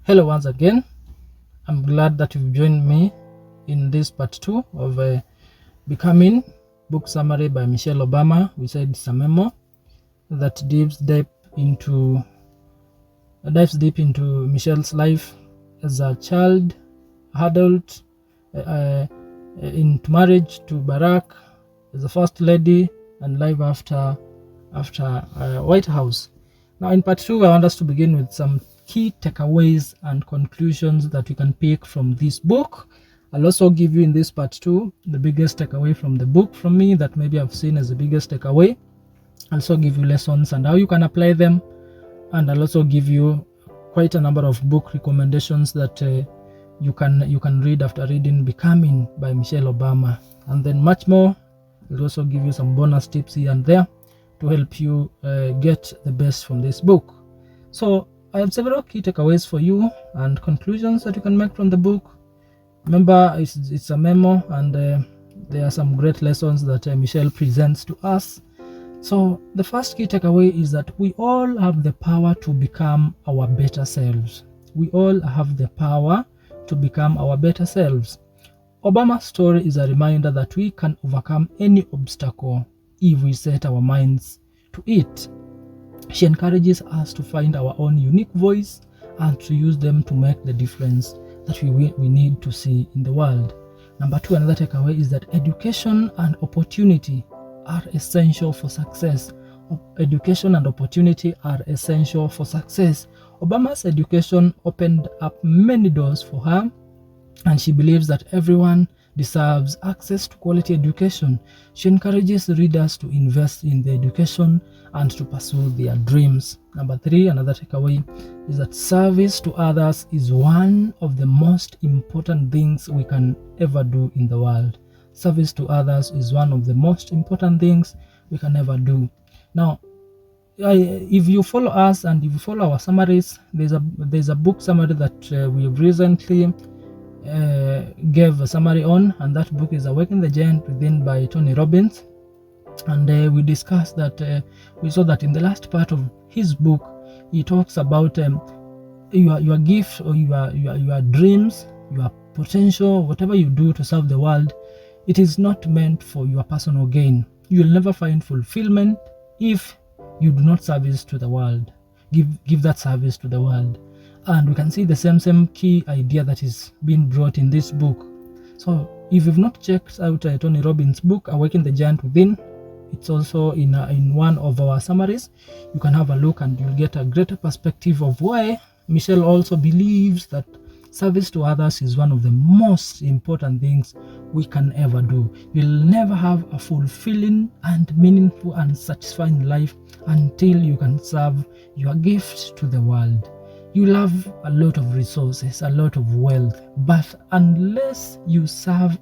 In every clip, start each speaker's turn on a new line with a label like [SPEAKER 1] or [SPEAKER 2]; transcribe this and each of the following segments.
[SPEAKER 1] Hello once again. I'm glad that you've joined me in this part 2 of Becoming book summary by Michelle Obama. We said it's a memoir that dives deep into Michelle's life as a child, adult, into marriage to Barack, as a first lady, and life after White House. Now, in part 2, I want us to begin with some key takeaways and conclusions that you can pick from this book. I'll also give you in this part 2 the biggest takeaway from the book from me that maybe I've seen as the biggest takeaway. I'll also give you lessons and how you can apply them, and I'll also give you quite a number of book recommendations that you can read after reading Becoming by Michelle Obama, and then much more. I'll also give you some bonus tips here and there to help you get the best from this book. So I have several key takeaways for you and conclusions that you can make from the book. Remember, it's a memo, and there are some great lessons that Michelle presents to us. So the first key takeaway is that we all have the power to become our better selves. We all have the power to become our better selves. Obama's story is a reminder that we can overcome any obstacle if we set our minds to it. She encourages us to find our own unique voice and to use them to make the difference that we need to see in the world. Number 2, another takeaway is that education and opportunity are essential for success. Education and opportunity are essential for success. Obama's education opened up many doors for her, and she believes that everyone deserves access to quality education. She encourages readers to invest in their education and to pursue their dreams. Number 3, another takeaway is that service to others is one of the most important things we can ever do in the world. Service to others is one of the most important things we can ever do. Now, if you follow us and if you follow our summaries, there's a book summary that we have recently gave a summary on, and that book is Awaken the Giant Within by Tony Robbins. And we discussed that we saw that in the last part of his book he talks about your gift or your dreams, your potential, whatever you do to serve the world. It is not meant for your personal gain. You will never find fulfillment if you do not service to the world. Give that service to the world. And we can see the same key idea that is being brought in this book. So if you've not checked out Tony Robbins' book, Awaken the Giant Within, it's also in one of our summaries. You can have a look and you'll get a greater perspective of why Michelle also believes that service to others is one of the most important things we can ever do. You'll never have a fulfilling and meaningful and satisfying life until you can serve your gift to the world. You'll have a lot of resources, a lot of wealth, but unless you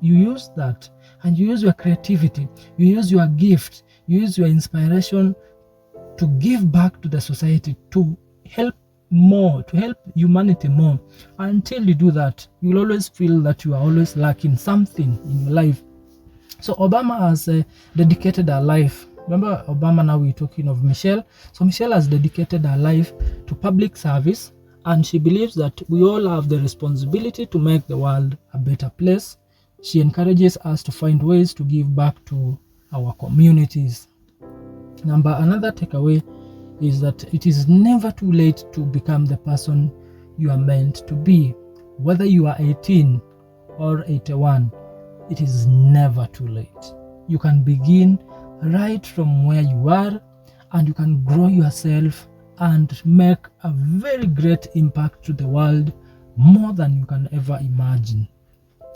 [SPEAKER 1] use that, and you use your creativity, you use your gift, you use your inspiration to give back to the society, to help more, to help humanity more. Until you do that, you'll always feel that you are always lacking something in your life. So Obama has dedicated her life. Remember, Obama, now we're talking of Michelle. So Michelle has dedicated her life to public service, and she believes that we all have the responsibility to make the world a better place. She encourages us to find ways to give back to our communities. Another takeaway is that it is never too late to become the person you are meant to be. Whether you are 18 or 81, it is never too late. You can begin right from where you are, and you can grow yourself and make a very great impact to the world, more than you can ever imagine.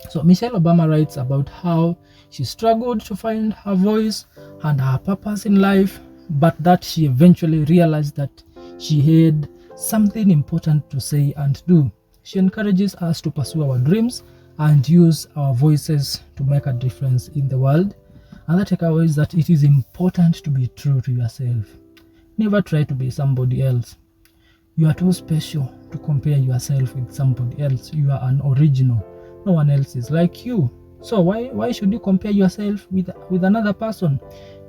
[SPEAKER 1] So Michelle Obama writes about how she struggled to find her voice and her purpose in life, but that she eventually realized that she had something important to say and do. She encourages us to pursue our dreams and use our voices to make a difference in the world. Another takeaway is that it is important to be true to yourself. Never try to be somebody else. You are too special to compare yourself with somebody else. You are an original. No one else is like you. So why should you compare yourself with another person?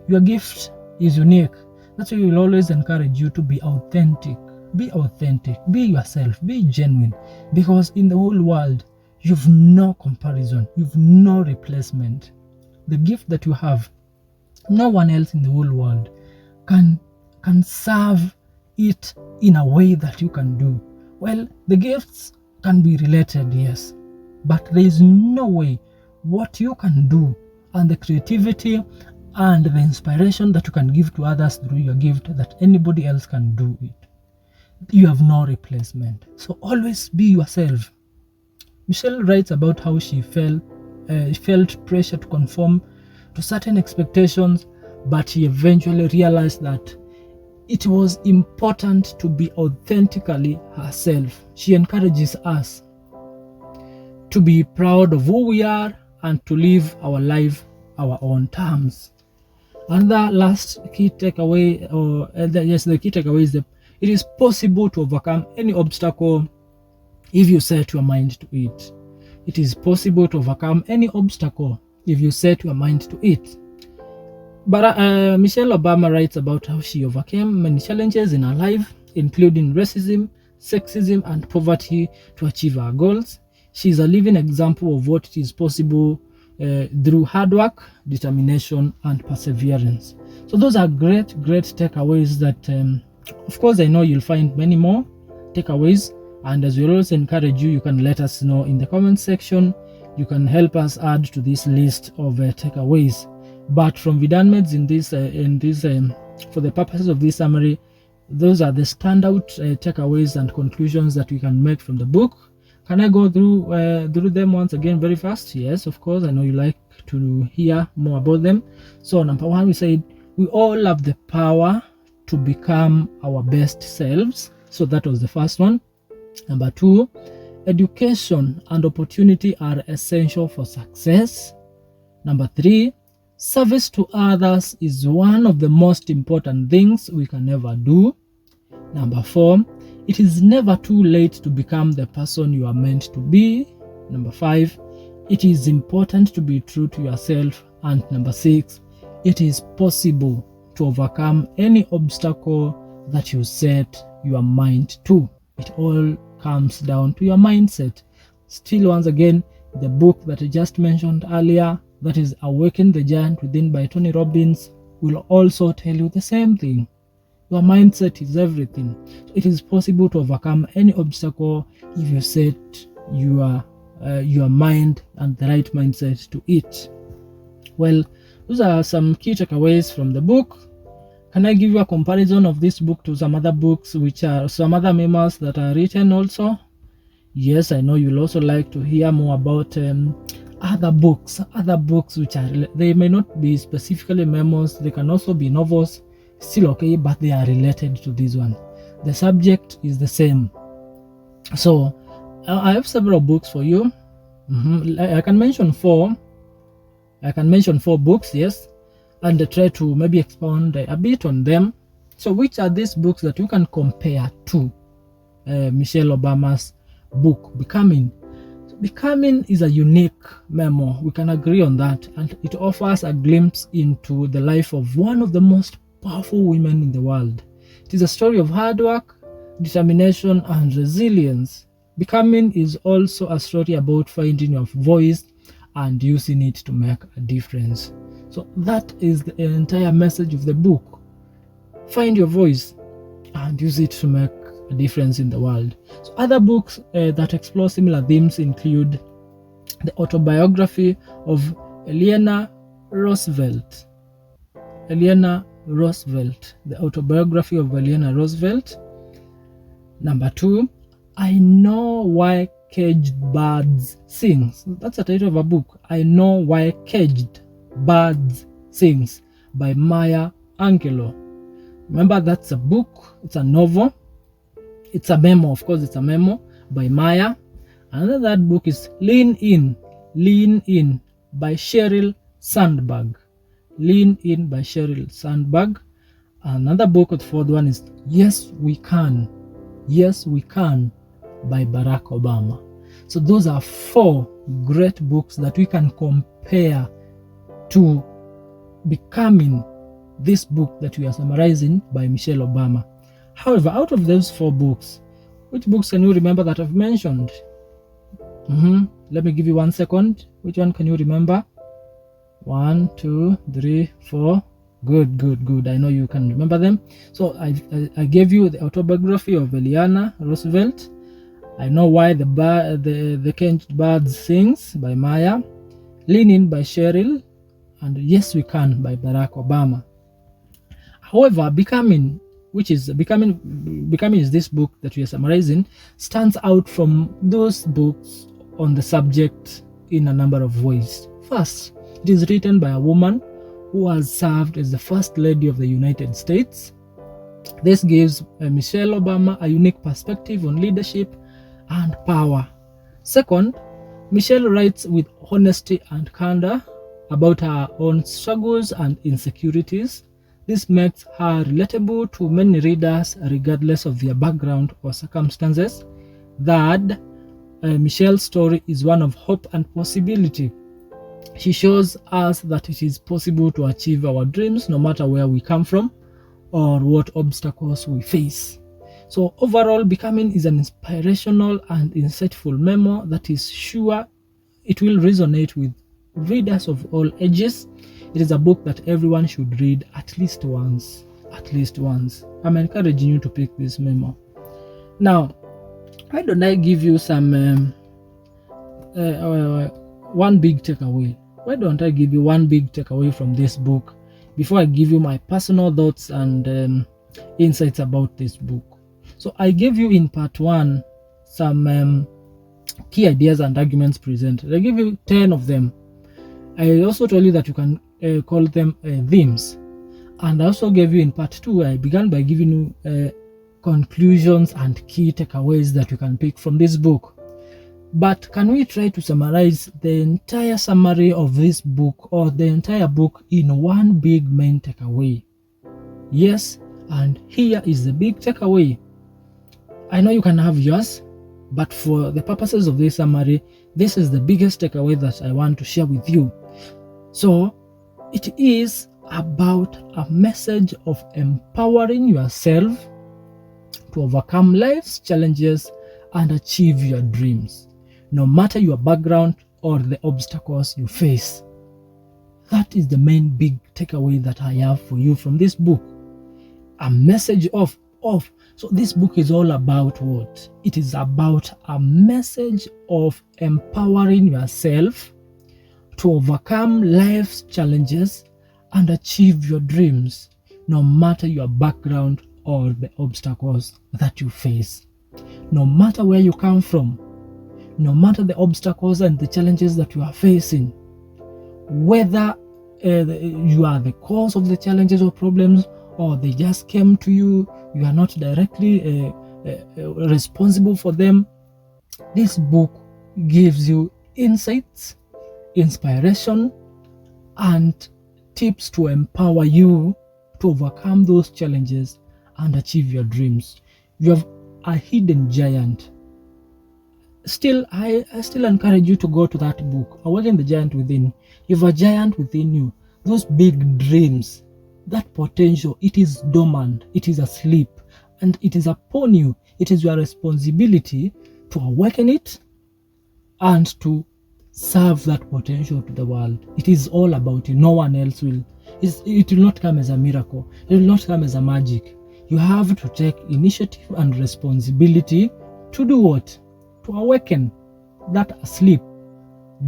[SPEAKER 1] Your gift is unique. That's why we will always encourage you to be authentic. Be authentic, be yourself, be genuine, because in the whole world, you've no comparison, you've no replacement. The gift that you have, no one else in the whole world can serve it in a way that you can do. Well, the gifts can be related, yes, but there is no way what you can do and the creativity and the inspiration that you can give to others through your gift that anybody else can do it. You have no replacement. So always be yourself. Michelle writes about how she felt pressure to conform to certain expectations, but she eventually realized that it was important to be authentically herself. She encourages us to be proud of who we are and to live our life our own terms. And the last key takeaway, the key takeaway is that it is possible to overcome any obstacle if you set your mind to it. It is possible to overcome any obstacle if you set your mind to it. But Michelle Obama writes about how she overcame many challenges in her life, including racism, sexism, and poverty to achieve her goals. She is a living example of what is possible through hard work, determination, and perseverance. So those are great takeaways that, of course, I know you'll find many more takeaways. And as we always encourage you, you can let us know in the comment section. You can help us add to this list of takeaways. But from Vidunmeds for the purposes of this summary, those are the standout takeaways and conclusions that we can make from the book. Can I go through them once again very fast? Yes, of course. I know you like to hear more about them. So number one, we said we all have the power to become our best selves. So that was the first one. Number two, education and opportunity are essential for success. Number three, service to others is one of the most important things we can ever do. Number four, it is never too late to become the person you are meant to be. Number five, it is important to be true to yourself. And number six, it is possible to overcome any obstacle that you set your mind to. It all comes down to your mindset. Still, once again, the book that I just mentioned earlier, that is Awaken the Giant Within by Tony Robbins, will also tell you the same thing. Your mindset is everything. It is possible to overcome any obstacle if you set your mind and the right mindset to it. Well, those are some key takeaways from the book. Can I give you a comparison of this book to some other books, which are some other memoirs that are written also? Yes, I know you'll also like to hear more about other books which are, they may not be specifically memoirs, they can also be novels, still okay, but they are related to this one. The subject is the same. So I have several books for you. I can mention four books, yes, and try to maybe expound a bit on them. So which are these books that you can compare to Michelle Obama's book, Becoming? Becoming is a unique memoir, we can agree on that, and it offers a glimpse into the life of one of the most powerful women in the world. It is a story of hard work, determination, and resilience. Becoming is also a story about finding your voice and using it to make a difference. So that is the entire message of the book. Find your voice and use it to make a difference in the world. So other books that explore similar themes include the autobiography of Eleanor Roosevelt. The autobiography of Eleanor Roosevelt. Number two, I Know Why Caged Birds Sing. That's the title of a book. I Know Why Caged Birds Sing by Maya Angelou. Remember, that's a book. It's a novel. It's a memo, of course, it's a memo by Maya. Another that book is Lean In by Sheryl Sandberg. Lean In by Sheryl Sandberg. Another book, the fourth one, is Yes We Can by Barack Obama. So those are four great books that we can compare to Becoming, this book that we are summarizing by Michelle Obama. However, out of those 4 books, which books can you remember that I've mentioned? Let me give you 1 second. Which one can you remember? 1, 2, 3, 4. Good. I know you can remember them. So I gave you the autobiography of Eleanor Roosevelt. I Know Why the Caged Bird Sings by Maya. Leaning by Cheryl. And Yes We Can by Barack Obama. However, Becoming is this book that we are summarizing, stands out from those books on the subject in a number of ways. First, it is written by a woman who has served as the First Lady of the United States. This gives Michelle Obama a unique perspective on leadership and power. Second, Michelle writes with honesty and candor about her own struggles and insecurities. This makes her relatable to many readers regardless of their background or circumstances. Third, Michelle's story is one of hope and possibility. She shows us that it is possible to achieve our dreams no matter where we come from or what obstacles we face. So overall, Becoming is an inspirational and insightful memoir that is sure it will resonate with readers of all ages. It is a book that everyone should read at least once. I'm encouraging you to pick this memoir. Now, why don't I give you some one big takeaway? Why don't I give you one big takeaway from this book before I give you my personal thoughts and insights about this book? So I gave you in part 1 some key ideas and arguments presented. I give you 10 of them. I also told you that you can call them themes. And I also gave you in part 2, I began by giving you conclusions and key takeaways that you can pick from this book. But can we try to summarize the entire summary of this book or the entire book in one big main takeaway? Yes, and here is the big takeaway. I know you can have yours, but for the purposes of this summary, this is the biggest takeaway that I want to share with you. So, it is about a message of empowering yourself to overcome life's challenges and achieve your dreams, no matter your background or the obstacles you face. That is the main big takeaway that I have for you from this book. A message of. So this book is all about what? It is about a message of empowering yourself to overcome life's challenges and achieve your dreams, no matter your background or the obstacles that you face. No matter where you come from, no matter the obstacles and the challenges that you are facing, whether you are the cause of the challenges or problems or they just came to you, you are not directly responsible for them, this book gives you insights, inspiration, and tips to empower you to overcome those challenges and achieve your dreams. You have a hidden giant. Still, I still encourage you to go to that book, Awaken the Giant Within. You have a giant within you. Those big dreams, that potential, it is dormant, it is asleep, and it is upon you. It is your responsibility to awaken it and to serve that potential to the world. It is all about you. No one else will. It will not come as a miracle. It will not come as a magic. You have to take initiative and responsibility to do what? To awaken that asleep,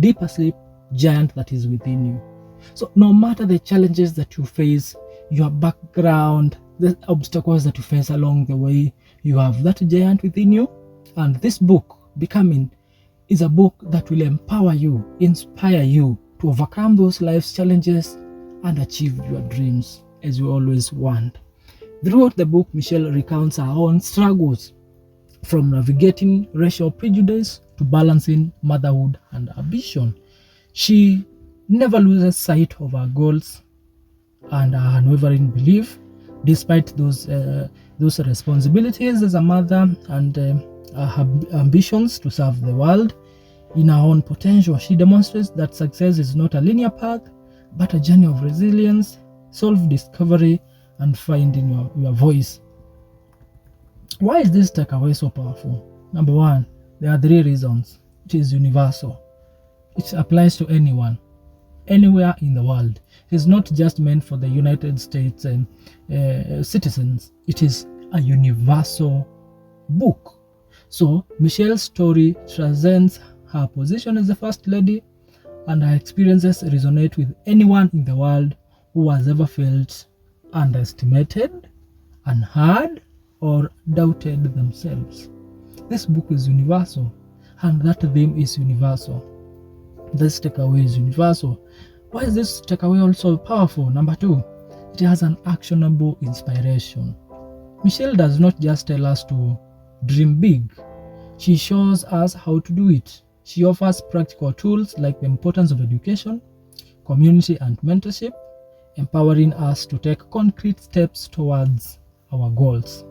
[SPEAKER 1] deep asleep giant that is within you. So no matter the challenges that you face, your background, the obstacles that you face along the way, you have that giant within you. And this book, Becoming, is a book that will empower you, inspire you to overcome those life's challenges and achieve your dreams as you always want. Throughout the book, Michelle recounts her own struggles, from navigating racial prejudice to balancing motherhood and ambition. She never loses sight of her goals and her unwavering belief, despite those responsibilities as a mother and her ambitions to serve the world. In her own potential, she demonstrates that success is not a linear path, but a journey of resilience, self-discovery, and finding your voice. Why is this takeaway so powerful? Number one, there are 3 reasons. It is universal. It applies to anyone, anywhere in the world. It is not just meant for the United States citizens. It is a universal book. So Michelle's story transcends her position as the First Lady, and her experiences resonate with anyone in the world who has ever felt underestimated, unheard, or doubted themselves. This book is universal, and that theme is universal. This takeaway is universal. Why is this takeaway also powerful? Number 2, it has an actionable inspiration. Michelle does not just tell us to dream big. She shows us how to do it. She offers practical tools like the importance of education, community, and mentorship, empowering us to take concrete steps towards our goals.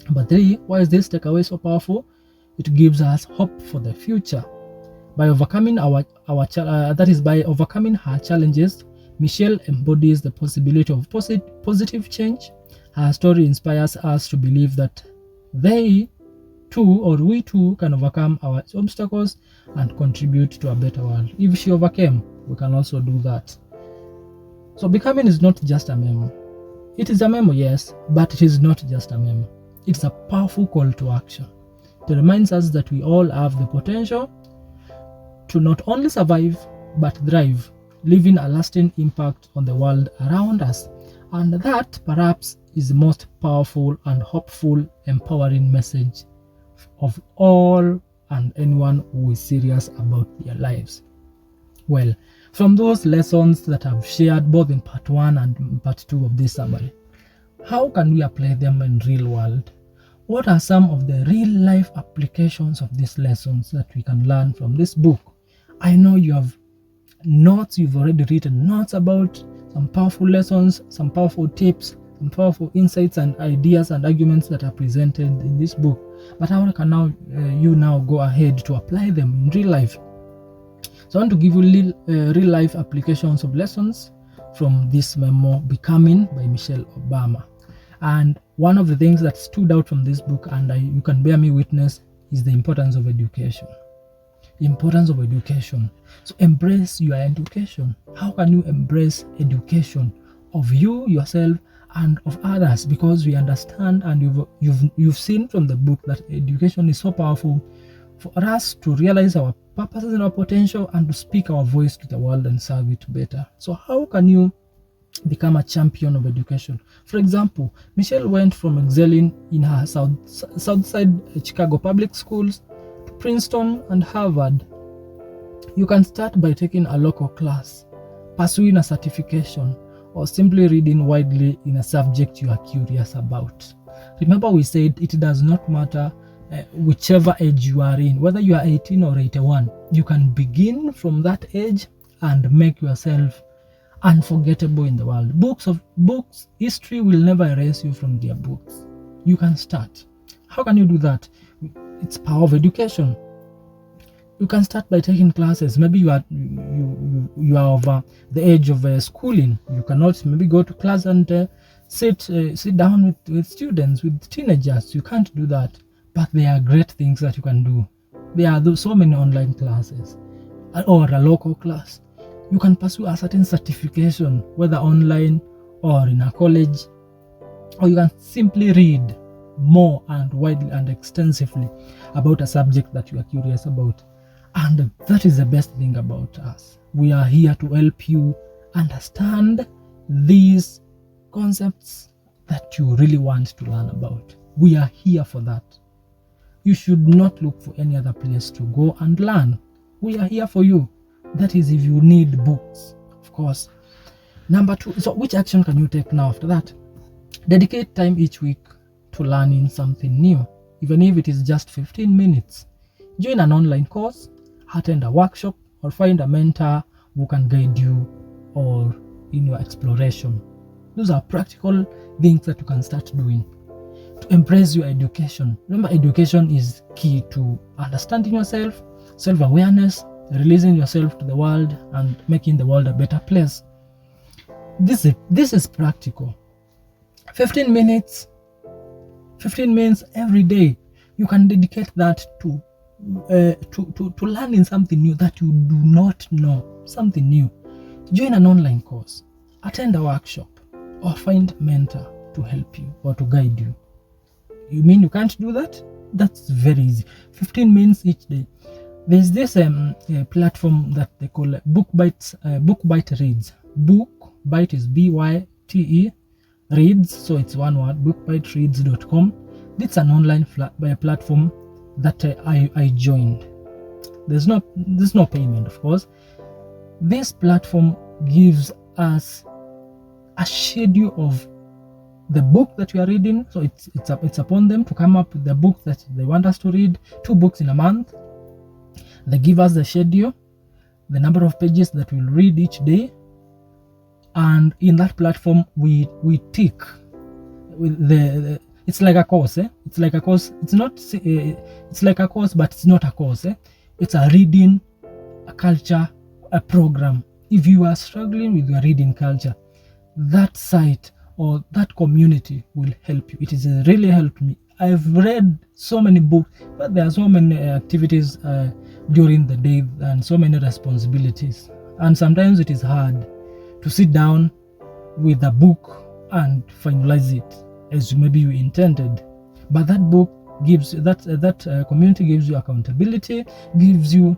[SPEAKER 1] Number 3, why is this takeaway so powerful? It gives us hope for the future. By overcoming by overcoming her challenges, Michelle embodies the possibility of positive change. Her story inspires us to believe that we too can overcome our obstacles and contribute to a better world. If she overcame, we can also do that. So becoming is not just a memo. It is a memo, yes, but it is not just a memo. It's a powerful call to action. It reminds us that we all have the potential to not only survive, but thrive, leaving a lasting impact on the world around us. And that, perhaps, is the most powerful and hopeful, empowering message of all and anyone who is serious about their lives. Well, from those lessons that I've shared both in part 1 and part 2 of this summary, how can we apply them in real world? What are some of the real life applications of these lessons that we can learn from this book? I know you have notes, you've already written notes about some powerful lessons, some powerful tips, some powerful insights and ideas and arguments that are presented in this book. But how can you now go ahead to apply them in real life? So I want to give you real life applications of lessons from this memoir, Becoming by Michelle Obama. And one of the things that stood out from this book, and you can bear me witness, is the importance of education. The importance of education. So embrace your education. How can you embrace education of you, yourself, and of others? Because we understand, and you've seen from the book, that education is so powerful for us to realize our purposes and our potential, and to speak our voice to the world and serve it better. So how can you become a champion of education? For example, Michelle went from excelling in her Southside Chicago public schools to Princeton and Harvard. You can start by taking a local class, pursuing a certification, or simply reading widely in a subject you are curious about. Remember, we said it does not matter whichever age you are in, whether you are 18 or 81, you can begin from that age and make yourself unforgettable in the world. Books, history will never erase you from their books. You can start. How can you do that? It's power of education. You can start by taking classes. Maybe you are over the age of schooling. You cannot maybe go to class and sit down with students, with teenagers. You can't do that. But there are great things that you can do. There are so many online classes or a local class. You can pursue a certain certification, whether online or in a college, or you can simply read more and widely and extensively about a subject that you are curious about. And that is the best thing about us. We are here to help you understand these concepts that you really want to learn about. We are here for that. You should not look for any other place to go and learn. We are here for you. That is if you need books, of course. Number 2, so which action can you take now after that? Dedicate time each week to learning something new, even if it is just 15 minutes. Join an online course, attend a workshop, or find a mentor who can guide you or in your exploration. Those are practical things that you can start doing to embrace your education. Remember, education is key to understanding yourself, self-awareness, releasing yourself to the world, and making the world a better place. This is practical. 15 minutes 15 minutes every day. You can dedicate that to learning something new that you do not know, something new. Join an online course, attend a workshop, or find a mentor to help you or to guide you. You mean you can't do that? That's very easy. 15 minutes each day. There's this platform that they call BookBite Reads. BookBite is BYTE Reads, so it's one word. BookBiteReads.com. It's an online platform that I joined. There's no payment, of course. This platform gives us a schedule of the book that we are reading. So it's upon them to come up with the book that they want us to read. 2 books in a month. They give us the schedule, the number of pages that we'll read each day, and in that platform we tick with it's like a course. It's like a course. It's like a course, but it's not a course. It's a reading, a culture, a program. If you are struggling with your reading culture, that site or that community will help you. It has really helped me. I've read so many books, but there are so many activities during the day and so many responsibilities, and sometimes it is hard to sit down with a book and finalize it as maybe you intended. But that book gives that community gives you accountability, gives you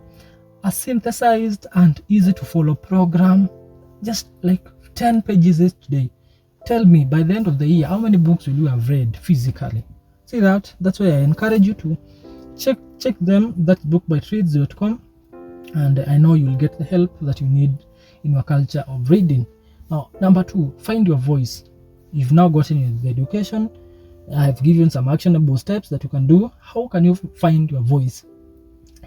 [SPEAKER 1] a synthesized and easy to follow program, just like 10 pages each day. Tell me, by the end of the year, how many books will you have read physically? See that? That's why I encourage you to check them. That's bookbyreads.com, and I know you'll get the help that you need in your culture of reading. Now, number 2, find your voice. You've now gotten the education. I have given some actionable steps that you can do. How can you find your voice?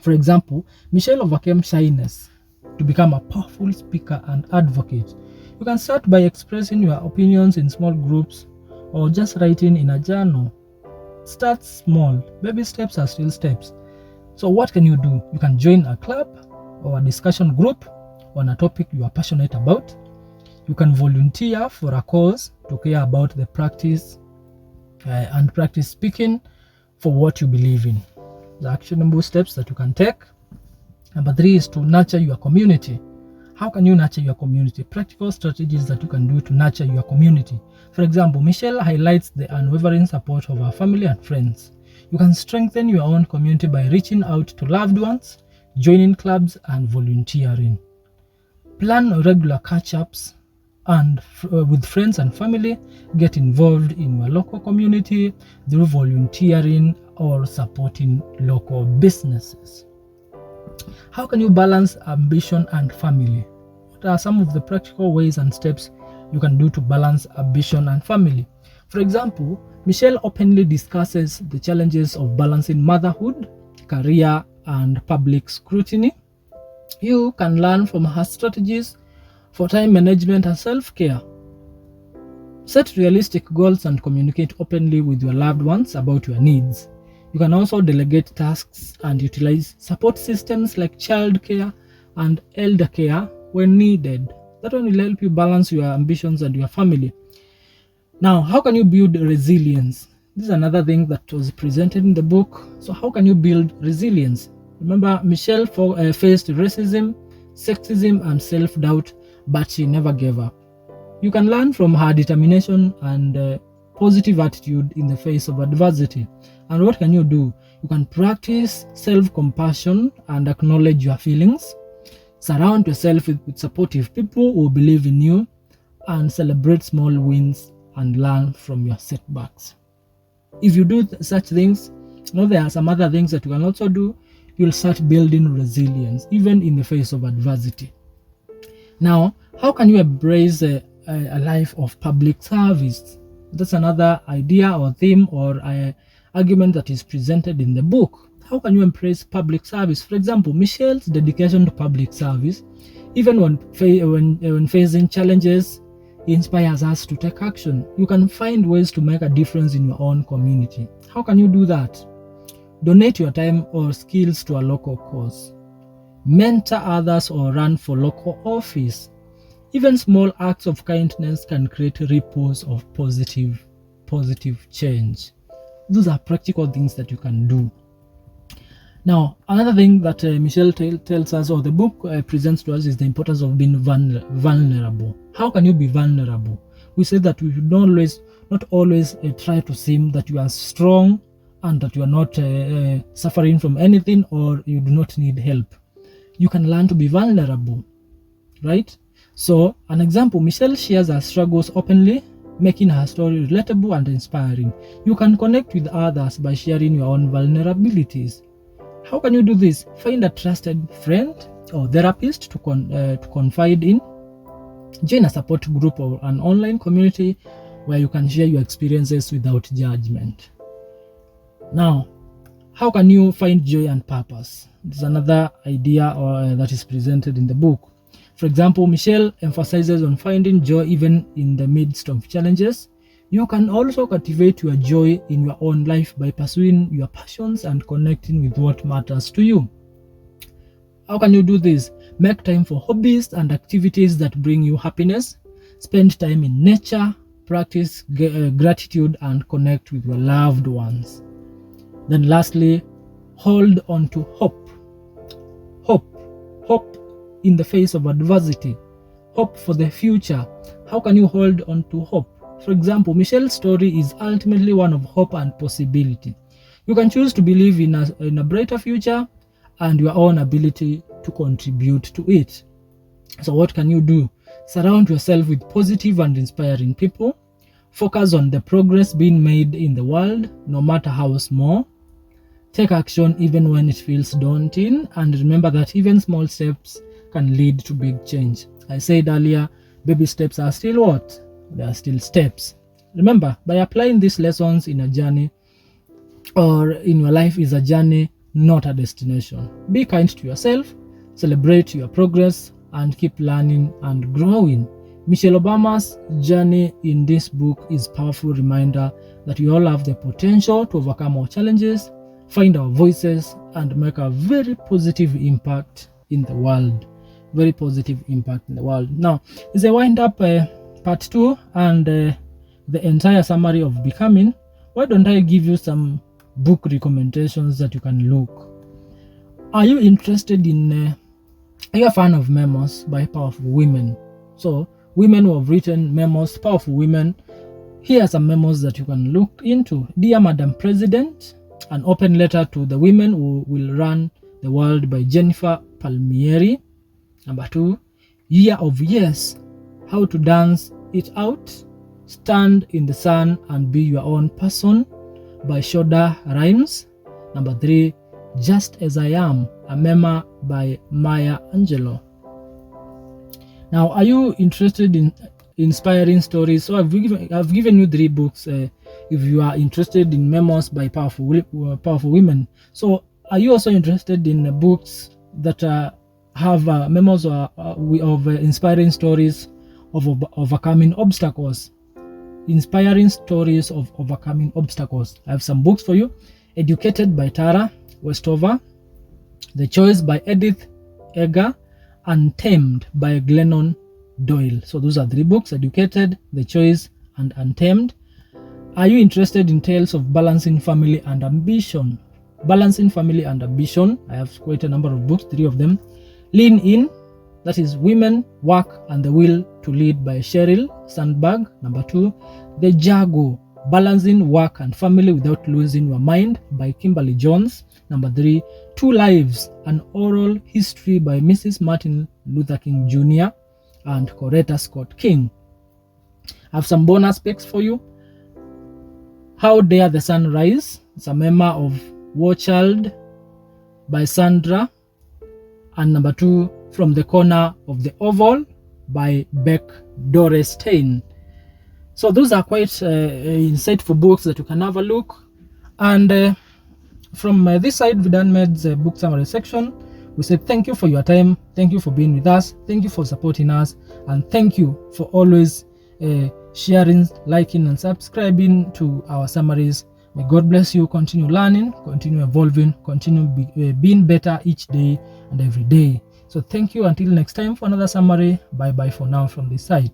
[SPEAKER 1] For example, Michelle overcame shyness to become a powerful speaker and advocate. You can start by expressing your opinions in small groups or just writing in a journal. Start small. Baby steps are still steps. So what can you do? You can join a club or a discussion group on a topic you are passionate about. You can volunteer for a cause to care about the practice and practice speaking for what you believe in. The actionable steps that you can take. Number 3 is to nurture your community. How can you nurture your community? Practical strategies that you can do to nurture your community. For example, Michelle highlights the unwavering support of her family and friends. You can strengthen your own community by reaching out to loved ones, joining clubs, and volunteering. Plan regular catch-ups and with friends and family. Get involved in your local community through volunteering or supporting local businesses. How can you balance ambition and family? What are some of the practical ways and steps you can do to balance ambition and family? For example, Michelle openly discusses the challenges of balancing motherhood, career, and public scrutiny. You can learn from her strategies for time management and self-care. Set realistic goals and communicate openly with your loved ones about your needs. You can also delegate tasks and utilize support systems like childcare and elder care when needed. That one will help you balance your ambitions and your family. Now, how can you build resilience? This is another thing that was presented in the book. So how can you build resilience? Remember, Michelle faced racism, sexism, and self-doubt, but she never gave up. You can learn from her determination and positive attitude in the face of adversity. And what can you do? You can practice self-compassion and acknowledge your feelings. Surround yourself with supportive people who believe in you, and celebrate small wins and learn from your setbacks. If you do such things, there are some other things that you can also do. You'll start building resilience even in the face of adversity. Now, how can you embrace a life of public service? That's another idea or theme or argument that is presented in the book. How can you embrace public service? For example, Michelle's dedication to public service, even when facing challenges, inspires us to take action. You can find ways to make a difference in your own community. How can you do that? Donate your time or skills to a local cause. Mentor others or run for local office. Even small acts of kindness can create ripples of positive change. Those are practical things that you can do. Now, another thing that Michelle tells us, or the book presents to us, is the importance of being vulnerable. How can you be vulnerable? We say that we should not always try to seem that you are strong and that you are not suffering from anything, or you do not need help. You can learn to be vulnerable, right? So, an example, Michelle shares her struggles openly, making her story relatable and inspiring. You can connect with others by sharing your own vulnerabilities. How can you do this? Find a trusted friend or therapist to confide in. Join a support group or an online community where you can share your experiences without judgment. Now, how can you find joy and purpose? This is another idea that is presented in the book. For example, Michelle emphasizes on finding joy even in the midst of challenges. You can also cultivate your joy in your own life by pursuing your passions and connecting with what matters to you. How can you do this? Make time for hobbies and activities that bring you happiness. Spend time in nature, practice gratitude, and connect with your loved ones. Then lastly, hold on to hope. Hope in the face of adversity. Hope for the future. How can you hold on to hope? For example, Michelle's story is ultimately one of hope and possibility. You can choose to believe in a brighter future and your own ability to contribute to it. So what can you do? Surround yourself with positive and inspiring people. Focus on the progress being made in the world, no matter how small. Take action even when it feels daunting, and remember that even small steps can lead to big change. I said earlier, baby steps are still what? They are still steps. Remember, by applying these lessons in a journey or in your life is a journey, not a destination. Be kind to yourself, celebrate your progress, and keep learning and growing. Michelle Obama's journey in this book is a powerful reminder that we all have the potential to overcome our challenges, find our voices, and make a very positive impact in the world. Very positive impact in the world. Now, as I wind up part 2 and the entire summary of Becoming, why don't I give you some book recommendations that you can look? Are you interested in are you a fan of memoirs by powerful women? So women who have written memoirs, powerful women. Here are some memoirs that you can look into. Dear Madam President, an open letter to the women who will run the world by Jennifer Palmieri. Number 2, Year of Yes, how to dance it out, stand in the sun and be your own person by Shonda Rhimes. Number 3, Just as I Am, a memoir by Maya Angelou. Now, are you interested in inspiring stories? So I've given you 3 books if you are interested in memoirs by powerful women. So are you also interested in books that have memoirs of inspiring stories of overcoming obstacles? Inspiring stories of overcoming obstacles. I have some books for you. Educated by Tara Westover, The Choice by Edith Eger, Untamed by Glennon Doyle. So those are 3 books: Educated, The Choice, and Untamed. Are you interested in tales of balancing family and ambition? Balancing Family and Ambition. I have quite a number of books, 3 of them. Lean In, that is Women, Work, and the Will to Lead by Sheryl Sandberg. Number 2, The Jago, Balancing Work and Family Without Losing Your Mind by Kimberly Jones. Number 3, Two Lives, An Oral History by Mrs. Martin Luther King Jr. and Coretta Scott King. I have some bonus picks for you. How Dare the Sun Rise? It's a memoir of War Child by Sandra. And number 2, From the Corner of the Oval by Beck Dorestein. So those are quite insightful books that you can have a look. And from this side, Vidanmed's book summary section, we say thank you for your time, thank you for being with us, thank you for supporting us, and thank you for always sharing, liking, and subscribing to our summaries. May God bless you. Continue learning, continue evolving, continue being better each day and every day. So thank you. Until next time for another summary. Bye bye for now from this side.